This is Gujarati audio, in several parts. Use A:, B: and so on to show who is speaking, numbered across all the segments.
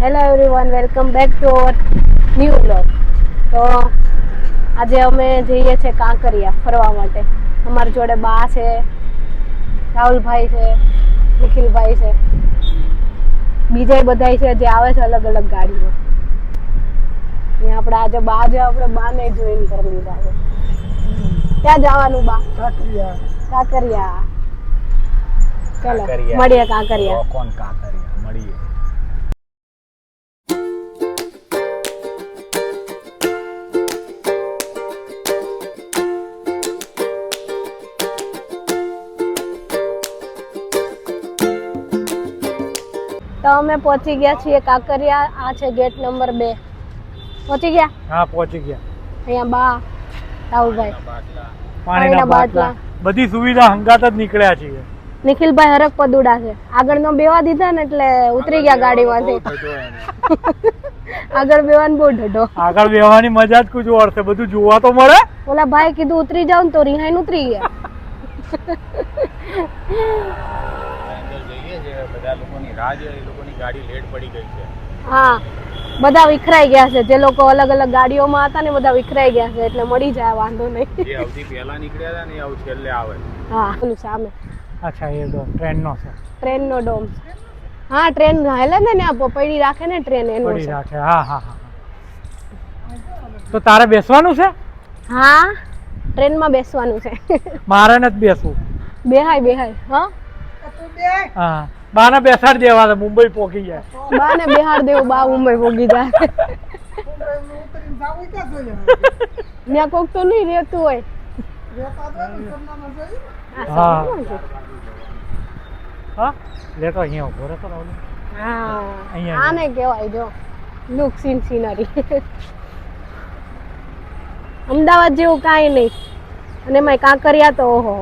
A: Hello everyone, welcome back to our new blog. તો આજે અમે જઈએ છીએ કાંકરિયા ફરવા માટે. અમારી જોડે બા છે, રાહુલભાઈ છે, નિખિલભાઈ છે, બીજા બધાય છે જે આવે છે અલગ અલગ ગાડીમાં. આપણે આજે આપણે બાને જોઈન કરી લીધા છે. ક્યાં જવાનું બા? કાંકરિયા. ચલો મળીએ કાંકરિયા.
B: કોણ કાંકરિયા મળીએ.
A: તો અમે પહોંચી ગયા છીએ કાંકરિયા. આ છે ગેટ નંબર 2. પહોંચી ગયા?
B: હા, પહોંચી ગયા.
A: અહીંયા બા, રાહુલભાઈ,
B: પાણીના બાટલા, બધી સુવિધા હંગાત જ નીકળ્યા છીએ.
A: નિખિલભાઈ હરક પદુડા છે. આગળનો બેવા દીધા ને એટલે ઉતરી ગયા ગાડીમાંથી. આગળ બેવાનું બહુ ઢઢો.
B: આગળ બેવાની મજા જ કુછ ઓર છે. બધું જોવા તો મળે.
A: ઓલા ભાઈ કીધું ઉતરી જાવ ને તો રિહાઈન ઉતરી ગયા.
B: બધા લોકોની રાહ છે, એ લોકોની ગાડી લેટ પડી ગઈ છે.
A: હા, બધા વિખરાઈ ગયા છે. જે લોકો અલગ અલગ ગાડીઓમાં હતા ને બધા વિખરાઈ ગયા છે, એટલે મળી જાય, વાંધો નહીં.
B: જે સૌથી પહેલા નીકળ્યા હતા ને એ છેલ્લે આવે.
A: હા, ઓલું સામે.
B: અચ્છા, એ તો ટ્રેનનો છે.
A: ટ્રેનનો ડોમ. હા, ટ્રેન હાલે ને આ પડી રાખે ને ટ્રેન એનું
B: પડી રાખે. હા હા હા. તો તારે બેસવાનું છે?
A: હા, ટ્રેનમાં બેસવાનું છે.
B: મારે નથી બેસવું.
A: બેહાય. હા,
B: હા, બાને બેસાડી દેવા છે. મુંબઈ પહોંચી જાય.
A: બાને બેહાડ દેવું, બા મુંબઈ પોગી જાય. ત્યાં કોક તો નહીં રહેતું હોય.
B: હા હા, લેતો અહીંયા ઉભો રહેતો.
A: હા,
B: અહીંયા
A: આને કહેવાય જો લુક સીનરી. અમદાવાદ જેવું કાંઈ નહીં. અને એમાં કાંકરિયા તો ઓહો.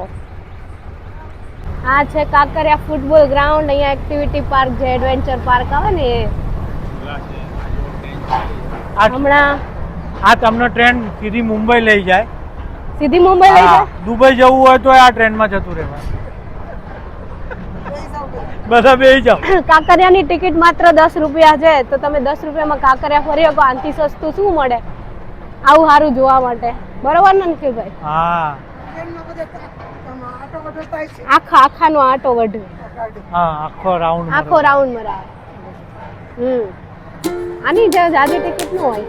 A: આ છે કાંકરિયા ફૂટબોલ ગ્રાઉન્ડ. અહીંયા એક્ટિવિટી પાર્ક છે, એડવેન્ચર પાર્ક આવે ને એ. હમણાં
B: આ તમને ટ્રેન સીધી મુંબઈ લઈ જાય.
A: સીધી મુંબઈ લઈ જાય?
B: દુબઈ જવું હોય તો આ ટ્રેનમાં જતું રહેવાય. બધા બેસી જાવ.
A: કાંકરિયાની ટિકિટ માત્ર 10 રૂપિયા છે. તો તમે 10 રૂપિયામાં કાંકરિયા ફરી શકો. આનાથી સસ્તું શું મળે આવું સારું જોવા માટે? બરોબર ને નિખિલભાઈ?
B: હા,
A: આખાનો આટો વઢે.
B: હા, આખો રાઉન્ડ
A: મરાવે. આની જાજી ટિકિટ ન હોય.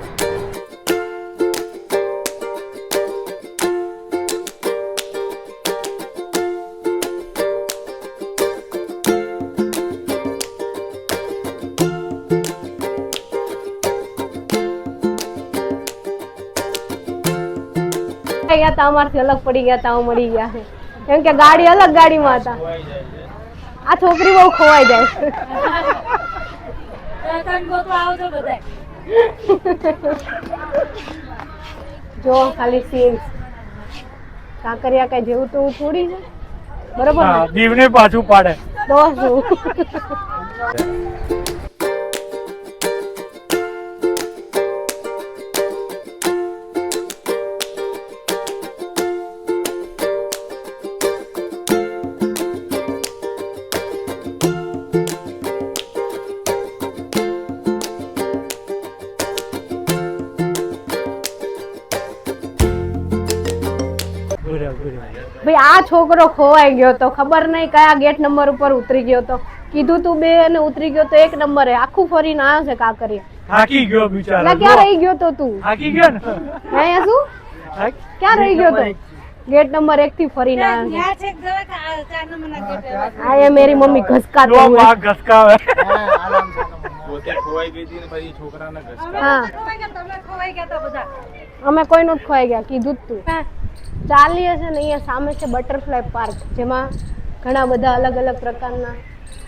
A: ગયા તા અમારથી અલગ પડી ગયા તા મળી ગયા છે. કેમ કે ગાડી અલગ ગાડીમાં હતા. આ છોકરી બહુ ખોવાઈ જાય છે. જો ખાલી સીન કાંકરિયા કઈ જેવું તો થોડી છે. બરોબર ને?
B: દીવને પાછું પાડે
A: તો શું? ભાઈ આ છોકરો ખોવાઈ ગયો તો ખબર નહીં કયા ગેટ નંબર ઉપર ઉતરી ગયો તો. કીધું તું 2 અને ઉતરી ગયો તો 1 નંબરે. આખું ફરીને આવ્યો છે કાંકરિયા.
B: થાકી ગયો બિચારો.
A: ક્યાં રહી ગયો તો તું?
B: થાકી ગયો ને.
A: અહીંયા શું ક્યાં રહી ગયો તો? ગેટ નંબર 1 થી ફરીને આવ્યો છે. આ મેરી મમ્મી ઘસકાતી હોય.
B: જો ઘસકાવે.
C: પોતે ખોવાઈ ગઈ હતી ને પછી છોકરાને ઘસકા.
A: હા, તમે ખોવાઈ ગયા તા બધા. અમે કોઈ નો ખોવાઈ ગયા, કીધું જ તું. ચાલીએ છે ને અહીંયા સામે છે બટરફ્લાય પાર્ક, જેમાં ઘણા બધા અલગ અલગ પ્રકારના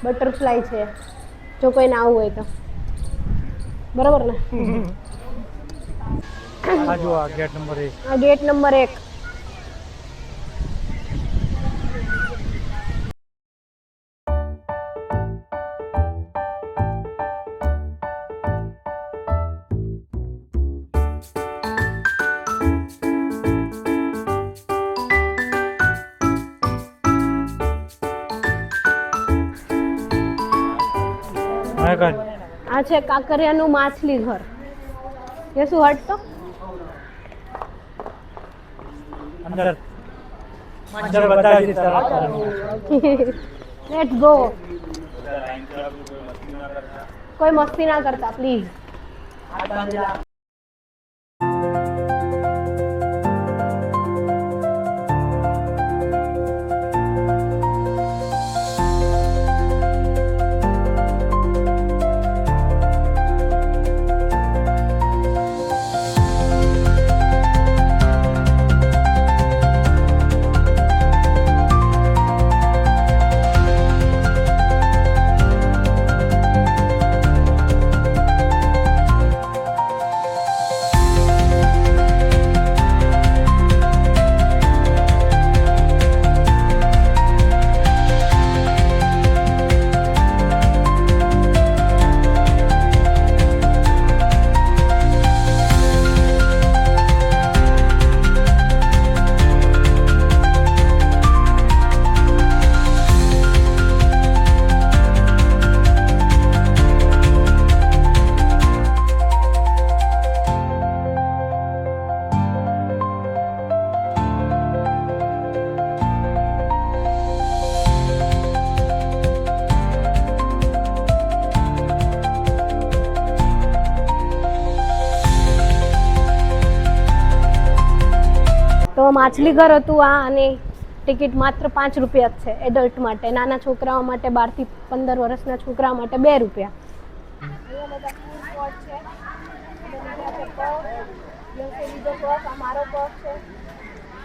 A: બટરફ્લાય છે. જો કોઈને આવવું હોય તો. બરોબર ને?
B: આ જો આ ગેટ નંબર 1.
A: આ ગેટ નંબર 1. આ આ છે કાંકરિયાનું માછલી ઘર. એ શું હટતો?
B: અંદર અંદર બતાવી ચાલો.
A: Let's go. કોઈ મસ્તી ના કરતા પ્લીઝ. તો માછલી ઘર હતું આ, અને ટિકિટ માત્ર 5 રૂપિયા જ છે એડલ્ટ માટે. નાના છોકરાઓ માટે 12 થી 15 વર્ષના છોકરાઓ માટે 2 રૂપિયા.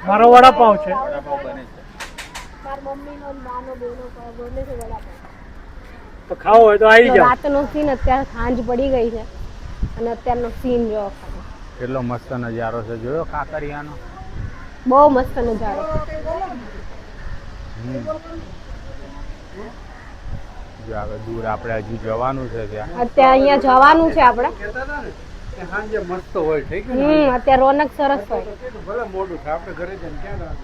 B: મારો વડાપાઉં છે. તો ખાવો હોય તો આવી જાઓ.
A: રાતનો સીન અત્યારે સાંજ પડી ગઈ છે અને અત્યારનો સીન જો
C: કેટલો મસ્ત નજારો છે, જોયો કાંકરિયાનો?
A: બહુ મસ્ત નજારો.
C: જો આગળ દૂર આપણે હજી જવાનું છે ત્યાં.
A: અત્યારે અહીંયા જવાનું છે આપણે.
C: સાંજે મસ્ત હોય, ઠીક
A: અત્યારે રોનક સરસ હોય.
C: ભલે મોડું થાય, આપણે ઘરે જઈને ક્યાં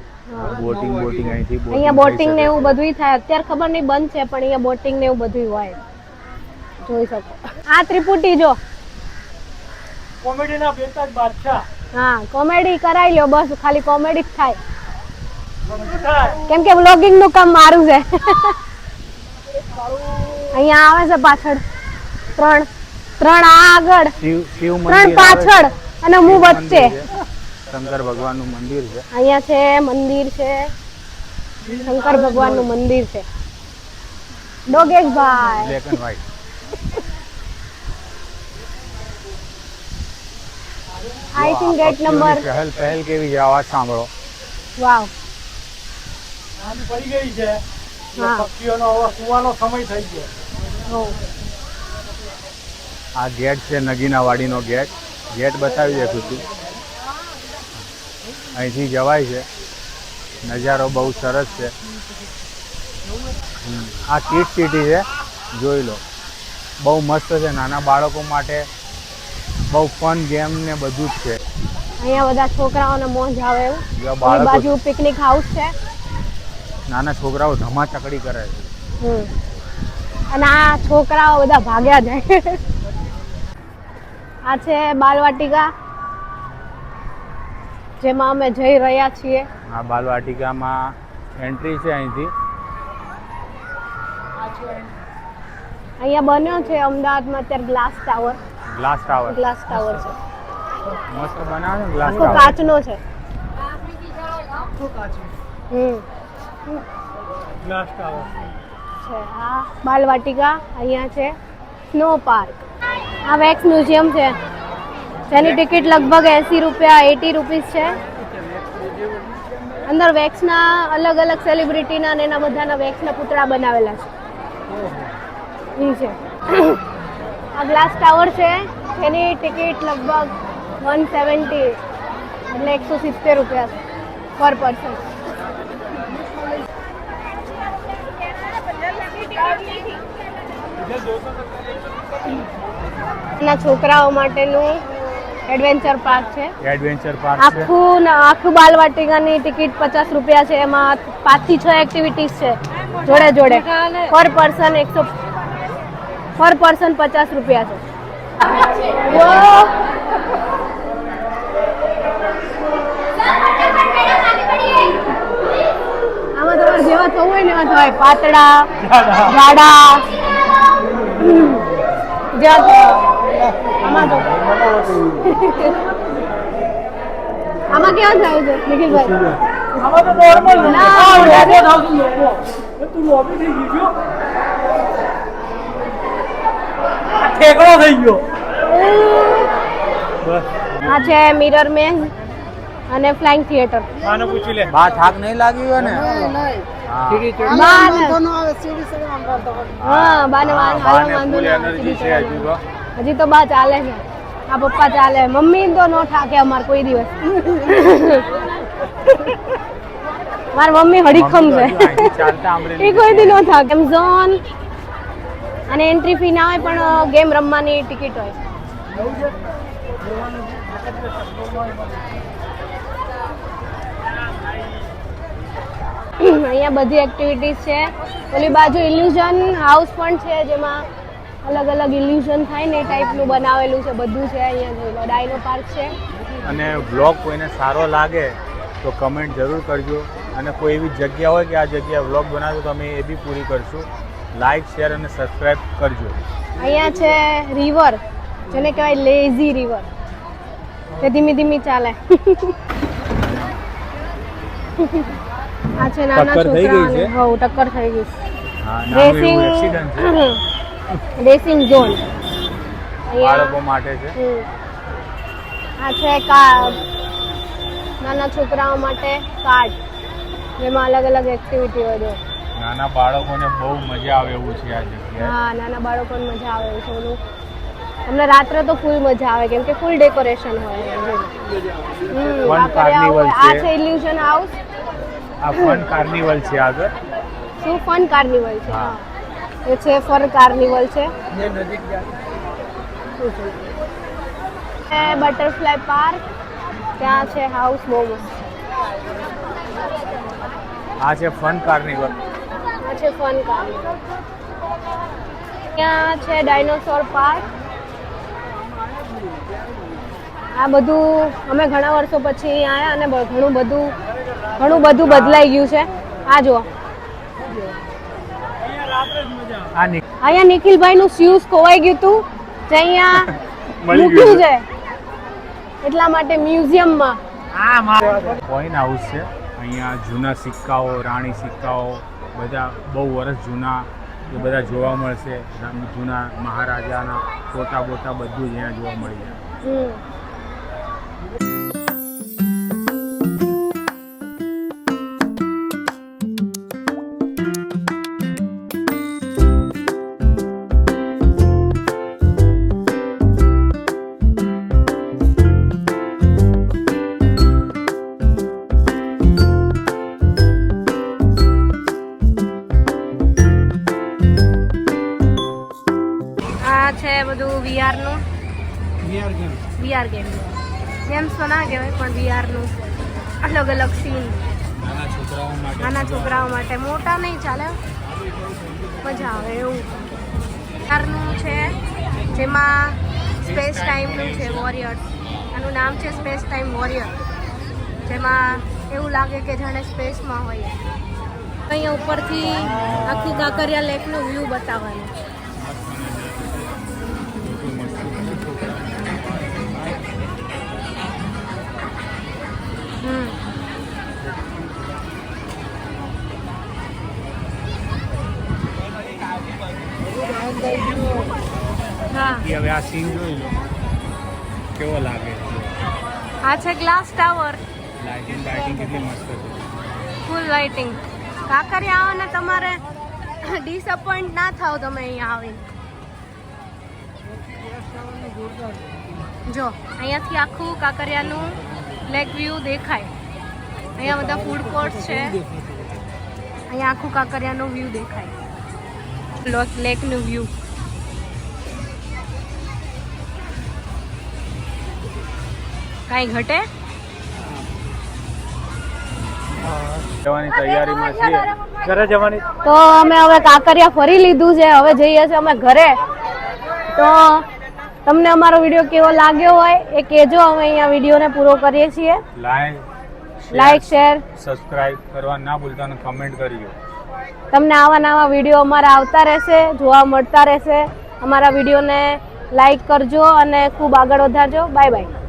C: બોટિંગ અહીંથી
A: અહીંયા બોટિંગ ને એવું બધું થાય. અત્યારે ખબર નહીં બંધ છે, પણ અહીંયા બોટિંગ ને એવું બધું હોય, જોઈ શકો. આ ત્રિપુટી જો,
B: કોમેડીના બેતાજ બાદશાહ.
A: હા કોમેડી કરાવી લ્યો બસ, ખાલી કોમેડી જ થાય. કેમ કે વ્લોગિંગ નું કામ મારું છે. અહીંયા આવે છે પાછળ ત્રણ આ આગળ,
C: શિવ
A: 3 પાછળ અને હું વચ્ચે.
C: શંકર ભગવાનનું મંદિર છે
A: અહીંયા છે, મંદિર છે, શંકર ભગવાનનું મંદિર છે. ડોગેશભાઈ
C: black and white.
A: I think gate number.
C: પહેલ કેવી છે, અવાજ સાંભળો.
A: વાવ.
B: આજ પડી ગઈ છે.
A: હા.
B: પક્ષીઓનો હવે સુવાનો સમય થઈ ગયો.
A: હો.
C: આ ગેટ છે નગીના વાડીનો ગેટ. ગેટ બતાવી દે ખુશી. અહીંથી જવાય છે. નજારો બહુ સરસ છે. આ કિડ સિટી છે, જોઈ લો. બહુ મસ્ત છે, નાના બાળકો માટે બહુ ફન ગેમ ને બધું જ છે.
A: અહીંયા બધા છોકરાઓને મોજ આવે એવું.
C: જો
A: એની
C: બાળકો,
A: બાજુ પિકનિક હાઉસ છે.
C: નાના છોકરાઓ ધમાચકડી કરે છે.
A: અને આ છોકરાઓ બધા ભાગ્યા જાય. આ છે બાલવાટિકા, જેમાં અમે જઈ રહ્યા છીએ.
C: આ બાલવાટિકામાં એન્ટ્રી છે અહીંથી.
A: અહીંયા બન્યો છે અમદાવાદમાં અત્યારે glass tower.
C: Glass tower
A: glass tower છે,
C: મસ્ત બનાવે ને ગ્લાસ
A: આખો
C: ટાવર.
A: કાચનો છે.
B: ગ્લાસ ટાવર
A: છે આ બાલવાટિકા. અહીંયા છે સ્નો પાર્ક. આ વેક્સ મ્યુઝિયમ છે, જેની ટિકિટ લગભગ 80 રૂપિયા 80 રૂપીસ છે. અંદર વેક્સના અલગ અલગ સેલિબ્રિટીના ને એના બધાના વેક્સના પૂતળા બનાવેલા છે. ઈ છે. આ ગ્લાસ ટાવર છે, એની ટિકિટ લગભગ 170 એટલે 170 રૂપિયા પર પર્સન. ના છોકરાઓ માટેનું એડવેન્ચર પાર્ક છે.
C: એડવેન્ચર પાર્ક છે.
A: આખું બાલવાટિકાની ટિકિટ 50 રૂપિયા છે. એમાં 5 થી 6 એક્ટિવિટીઝ છે જોડે જોડે. પર પર્સન 100. પર પર્સન 50 રૂપિયા છે. આમાં તમારે જેવા થવું હોય ને એવા થવાય, પાતળા, જાડા, જેવા થવા. આમાં તો આમાં કેવા થાય છે નિખિલભાઈ?
B: આમાં તો નોર્મલ છે.
A: ના,
B: આ લોબો થાવતું લોબો. એ તું લોબી થઈ ગઈ છો. આ ઠેકડો થઈ ગયો. બસ.
A: આ છે મિરર મેન અને ફ્લાઇંગ થિયેટર.
B: આને પૂછી લે.
C: બા થાક નહીં લાગ્યો ને?
B: સીડી ચડી.
A: બાને હા બાને
C: હા,
A: હાલો
C: બાને
A: વાંધો
C: full
A: નહીં,
C: energy છે હજુ તો.
A: હજી તો બા ચાલે છે. આ પપ્પા ચાલે, મમ્મી તો નો થાકે અમાર કોઈ દિવસ. મારી મમ્મી હડીખમ છે.
C: મમ્મી તો હજુ અહીંથી ચાલતા આમળે
A: એ કોઈ દી નો થાકે. ગેમ ઝોન અને એન્ટ્રી ફી ના હોય પણ ગેમ રમવાની ટિકિટ હોય. અહીંયા બધી એક્ટિવિટીઝ છે. ઓલી બાજુ ઇલ્યુઝન હાઉસ પણ છે જેમાં અલગ અલગ ઇલ્યુઝન થાય ને એ ટાઈપનું બનાવેલું છે. બધું છે અહીંયા. જોઈ લો, ડાયનો પાર્ક છે.
C: અને વ્લોગ કોઈને સારો લાગે તો કમેન્ટ જરૂર કરજો. અને કોઈ એવી જગ્યા હોય કે આ જગ્યાએ વ્લોગ બનાવજો તો અમે એ બી પૂરી કરશું. લાઈક, શેર અને સબસ્ક્રાઈબ કરજો.
A: અહીંયા છે રિવર, જેને કહેવાય લેઝી રિવર. તે ધીમી ધીમી ચાલે. આ છે નાના
C: ટક્કર થઈ ગઈ છે?
A: છોકરાઓને. હઉ, ટક્કર થઈ ગઈ.
C: હા, નાનું એવું એક્સિડન્ટ છે.
A: રેસિંગ ઝોન
C: બાળકો માટે છે.
A: આ છે નાના છોકરાઓ માટે કાર્ડ, જેમાં અલગ અલગ એક્ટિવિટી હોય છે.
C: નાના બાળકોને બહુ મજા આવે એવું છે આ જગ્યાએ.
A: હા, નાના બાળકોને મજા આવે એવું છે બધું. અમને રાત્રે તો ફૂલ મજા આવે કેમ કે ફૂલ ડેકોરેશન હોય.
C: Fun carnival
A: આ
C: છે.
A: છે ઇલ્યુઝન હાઉસ.
C: આ ફન કાર્નિવલ છે આગળ.
A: શું ફન કાર્નિવલ છે?
C: હા.
A: એ છે ફન કાર્નિવલ છે. બટરફ્લાય પાર્ક ત્યાં છે. હાઉસ બહુ મસ્ત.
C: આ છે ફન કાર્નિવલ.
A: આ છે ફન કાર્નિવલ. ત્યાં છે ડાયનોસોર પાર્ક. આ બધું અમે ઘણા વર્ષો પછી અહીંયા આવ્યા અને ઘણું બધું બદલાઈ ગયું છે. આ જુઓ,
C: આ
A: અહીંયા નિખિલભાઈ નું શૂઝ ખોવાઈ ગયું હતું જે અહીંયા
C: મળી
A: મૂક્યું
C: ગયું
A: છે એટલા માટે મ્યુઝિયમમાં.
C: કોઈન હાઉસ છે. અહીંયા જૂના સિક્કાઓ, રાણી સિક્કાઓ બધા બહુ વર્ષ જૂના એ બધા જોવા મળશે. જૂના મહારાજાના ફોટા બોટા બધું જ અહીંયા જોવા મળી જાય.
A: આ છે બધું વીઆર નું. વીઆર ગેમ ગેમ્સ તો ના કહેવાય પણ વીઆર નું અલગ અલગ સીન. નાના છોકરાઓ માટે, મોટા નહીં ચાલે, મજા આવે એવું. વીઆરનું છે જેમાં સ્પેસ ટાઈમનું છે. વોરિયર્સ, આનું નામ છે સ્પેસ ટાઈમ વોરિયર. જેમાં એવું લાગે કે જાણે સ્પેસમાં હોય. અહીંયા ઉપરથી આખું કાંકરિયા લેકનું વ્યૂ બતાવવાનું. હા,
C: હવે આ સીન જોઈ લો કેવો લાગે છે.
A: આ છે ગ્લાસ ટાવર.
C: લાઇટિંગ કેટલી મસ્ત છે.
A: ફૂલ લાઇટિંગ. કાંકરિયા આવો ને તમારે ડિસઅપોઇન્ટ ના થાવ તમે અહીંયા આવીને. જો અહીંયાથી આખું કાંકરિયાનું લેક વ્યૂ દેખાય. અહીંયા બધા ફૂડ કોર્ટ છે. અહીંયા આખું કાંકરિયાનું વ્યૂ દેખાય. લેકનું વ્યૂ. કાંઈ ઘટે?
C: જવાની તૈયારીમાં છીએ.
B: ઘરે જવાની.
A: તો અમે હવે કાંકરિયા ફરી લીધું છે. હવે જઈએ છીએ અમે ઘરે. તો તમને અમારો વિડીયો કેવો લાગ્યો હોય એ કહેજો. અમે અહીંયા વિડીયોને પૂરો કરીએ છીએ. લાઈક શેર
C: સબસ્ક્રાઇબ કરવા ના ભૂલતા અને કમેન્ટ કરજો.
A: તમને આવા નવા વિડીયો અમારા આવતા રહેશે, જોવા મળતા રહેશે. અમારા વિડીયોને લાઈક કરજો અને ખૂબ આગળ વધારજો. Bye bye.